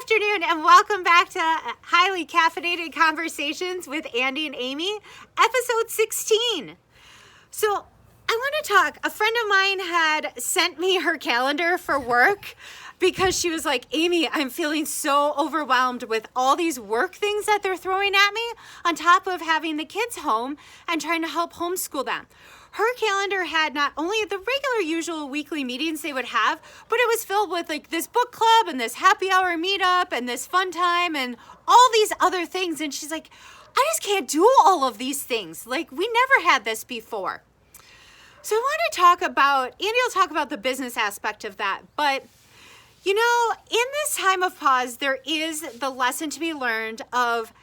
afternoon and welcome back to Highly Caffeinated Conversations with Andy and Amy, episode 16. So I want to talk, a friend of mine had sent me her calendar for work because she was like, Amy, I'm feeling so overwhelmed with all these work things that they're throwing at me on top of having the kids home and trying to help homeschool them. Her calendar had not only the regular usual weekly meetings they would have, but it was filled with like this book club and this happy hour meetup and this fun time and all these other things. And she's like, I just can't do all of these things. Like, we never had this before. So I want to talk about, Andy will talk about the business aspect of that. But, you know, in this time of pause, there is the lesson to be learned of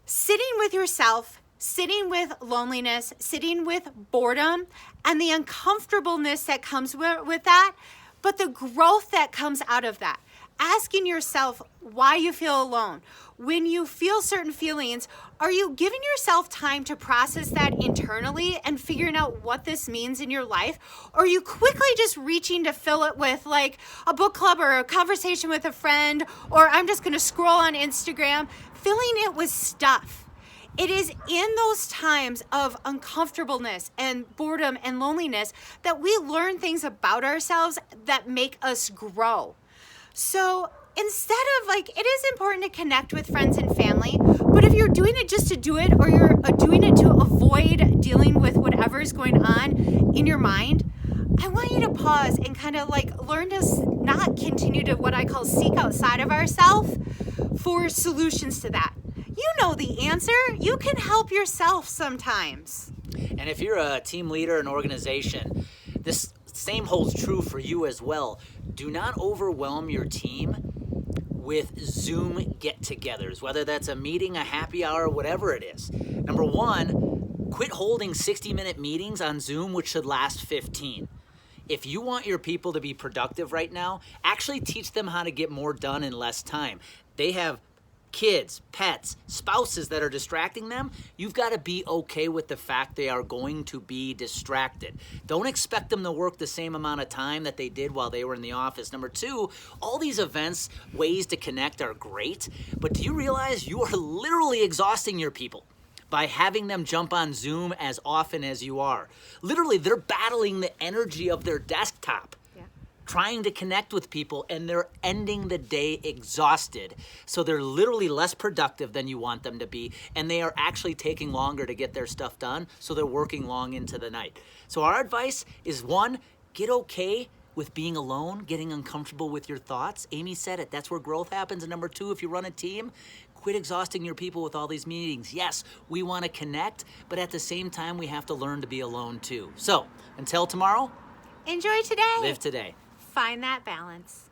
sitting with yourself, sitting with loneliness, sitting with boredom, and the uncomfortableness that comes with that, but the growth that comes out of that. Asking yourself why you feel alone. When you feel certain feelings, are you giving yourself time to process that internally and figuring out what this means in your life? Or are you quickly just reaching to fill it with like a book club or a conversation with a friend, or I'm just gonna scroll on Instagram, filling it with stuff? It is in those times of uncomfortableness and boredom and loneliness that we learn things about ourselves that make us grow. So instead of like, it is important to connect with friends and family, but if you're doing it just to do it, or you're doing it to avoid dealing with whatever is going on in your mind, I want you to pause and kind of like learn to not continue to what I call seek outside of ourselves for solutions to that. You know the answer. You can help yourself sometimes. And if you're a team leader, an organization, this same holds true for you as well. Do not overwhelm your team with Zoom get-togethers, whether that's a meeting, a happy hour, whatever it is. Number one, quit holding 60-minute meetings on Zoom, which should last 15. If you want your people to be productive right now, actually teach them how to get more done in less time. They have kids, pets, spouses that are distracting them. You've got to be okay with the fact they are going to be distracted. Don't expect them to work the same amount of time that they did while they were in the office. Number two, all these events, ways to connect are great, but do you realize you are literally exhausting your people by having them jump on Zoom as often as you are? Literally, they're battling the energy of their desktop, trying to connect with people, and they're ending the day exhausted. So they're literally less productive than you want them to be, and they are actually taking longer to get their stuff done, so they're working long into the night. So our advice is, one, get okay with being alone, getting uncomfortable with your thoughts. Amy said it, that's where growth happens. And number two, if you run a team, quit exhausting your people with all these meetings. Yes, we want to connect, but at the same time, we have to learn to be alone too. So until tomorrow, enjoy today. live today. Find that balance.